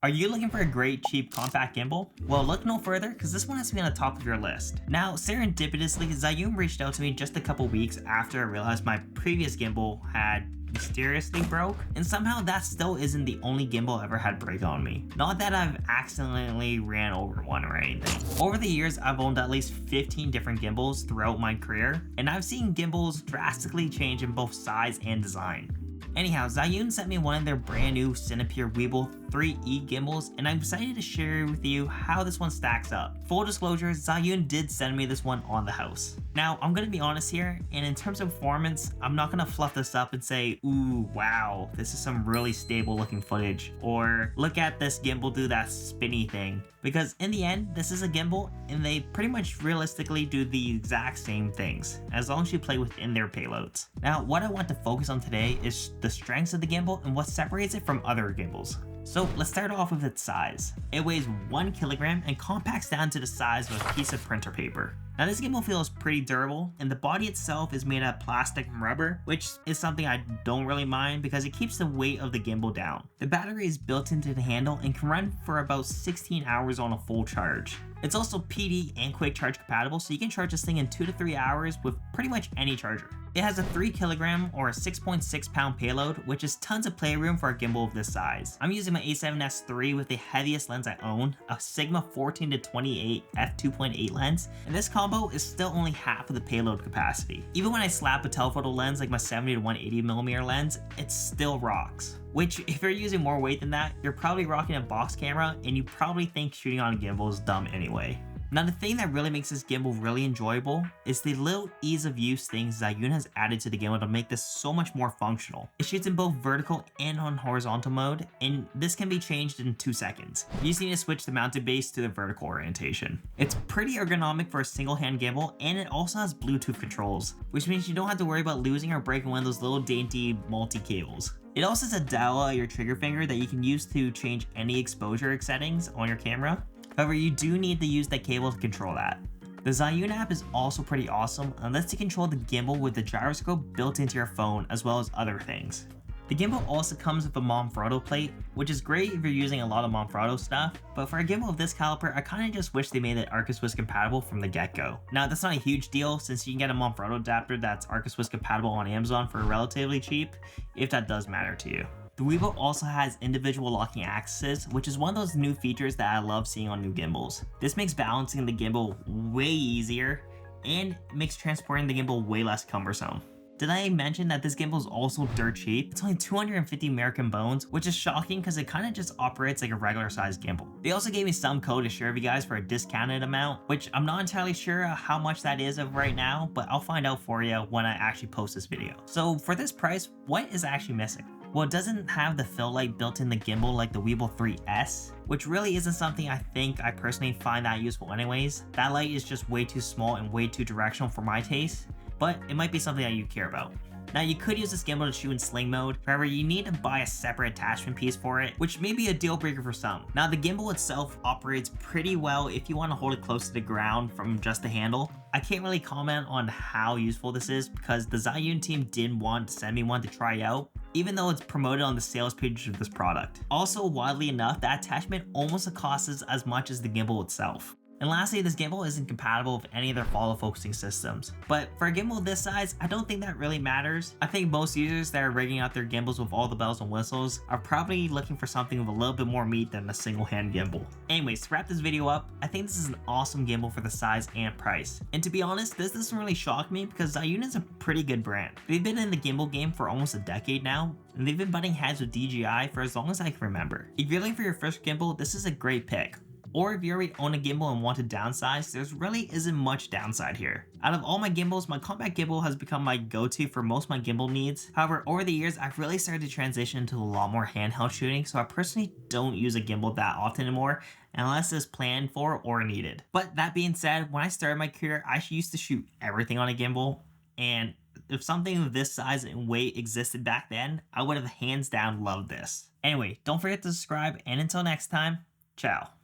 Are you looking for a great, cheap, compact gimbal? Well, look no further, because this one has to be on the top of your list. Now, serendipitously, Zhiyun reached out to me just a couple weeks after I realized my previous gimbal had mysteriously broke, and somehow that still isn't the only gimbal I ever had break on me. Not that I've accidentally ran over one or anything. Over the years, I've owned at least 15 different gimbals throughout my career, and I've seen gimbals drastically change in both size and design. Anyhow, Zhiyun sent me one of their brand new Cinepeer Weebill 3E gimbals, and I'm excited to share with you how this one stacks up. Full disclosure, Zhiyun did send me this one on the house. Now, I'm gonna be honest here, and in terms of performance, I'm not gonna fluff this up and say, ooh, wow, this is some really stable looking footage, or look at this gimbal do that spinny thing, because in the end, this is a gimbal, and they pretty much realistically do the exact same things, as long as you play within their payloads. Now, what I want to focus on today is the strengths of the gimbal and what separates it from other gimbals. So let's start off with its size. It weighs 1 kilogram and compacts down to the size of a piece of printer paper. Now this gimbal feels pretty durable, and the body itself is made out of plastic and rubber, which is something I don't really mind because it keeps the weight of the gimbal down. The battery is built into the handle and can run for about 16 hours on a full charge. It's also PD and quick charge compatible, so you can charge this thing in 2 to 3 hours with pretty much any charger. It has a 3 kilogram or a 6.6 pound payload, which is tons of playroom for a gimbal of this size. I'm using my A7S III with the heaviest lens I own, a Sigma 14-28 f2.8 lens, and this combo is still only half of the payload capacity. Even when I slap a telephoto lens like my 70-180mm lens, it still rocks. Which, if you're using more weight than that, you're probably rocking a box camera and you probably think shooting on a gimbal is dumb anyway. Now the thing that really makes this gimbal really enjoyable is the little ease of use things Zhiyun has added to the gimbal to make this so much more functional. It shoots in both vertical and on horizontal mode, and this can be changed in 2 seconds. You just need to switch the mounted base to the vertical orientation. It's pretty ergonomic for a single hand gimbal, and it also has Bluetooth controls, which means you don't have to worry about losing or breaking one of those little dainty multi-cables. It also has a dial at your trigger finger that you can use to change any exposure settings on your camera. However, you do need to use that cable to control that. The Zhiyun app is also pretty awesome and lets you control the gimbal with the gyroscope built into your phone as well as other things. The gimbal also comes with a Manfrotto plate, which is great if you're using a lot of Manfrotto stuff, but for a gimbal of this caliber, I kinda just wish they made it Arcus compatible from the get-go. Now, that's not a huge deal since you can get a Manfrotto adapter that's Arcus compatible on Amazon for relatively cheap, if that does matter to you. The Weebill also has individual locking axes, which is one of those new features that I love seeing on new gimbals. This makes balancing the gimbal way easier and makes transporting the gimbal way less cumbersome. Did I mention that this gimbal is also dirt cheap? It's only 250 American bones, which is shocking because it kind of just operates like a regular sized gimbal. They also gave me some code to share with you guys for a discounted amount, which I'm not entirely sure how much that is of right now, but I'll find out for you when I actually post this video. So for this price, what is actually missing? Well, it doesn't have the fill light built in the gimbal like the Weebill 3S, which really isn't something I personally find that useful anyways. That light is just way too small and way too directional for my taste, but it might be something that you care about. Now you could use this gimbal to shoot in sling mode, however you need to buy a separate attachment piece for it, which may be a deal breaker for some. Now the gimbal itself operates pretty well if you want to hold it close to the ground from just the handle. I can't really comment on how useful this is because the Zhiyun team didn't want to send me one to try out, even though it's promoted on the sales page of this product. Also, widely enough, that attachment almost costs as much as the gimbal itself. And lastly, this gimbal isn't compatible with any of their follow focusing systems. But for a gimbal this size, I don't think that really matters. I think most users that are rigging out their gimbals with all the bells and whistles are probably looking for something with a little bit more meat than a single hand gimbal. Anyways, to wrap this video up, I think this is an awesome gimbal for the size and price. And to be honest, this doesn't really shock me because Zhiyun is a pretty good brand. They've been in the gimbal game for almost a decade now, and they've been butting heads with DJI for as long as I can remember. If you're looking for your first gimbal, this is a great pick. Or if you already own a gimbal and want to downsize, there's really isn't much downside here. Out of all my gimbals, my compact gimbal has become my go-to for most of my gimbal needs. However, over the years, I've really started to transition into a lot more handheld shooting, so I personally don't use a gimbal that often anymore, unless it's planned for or needed. But that being said, when I started my career, I used to shoot everything on a gimbal, and if something of this size and weight existed back then, I would have hands down loved this. Anyway, don't forget to subscribe, and until next time, ciao.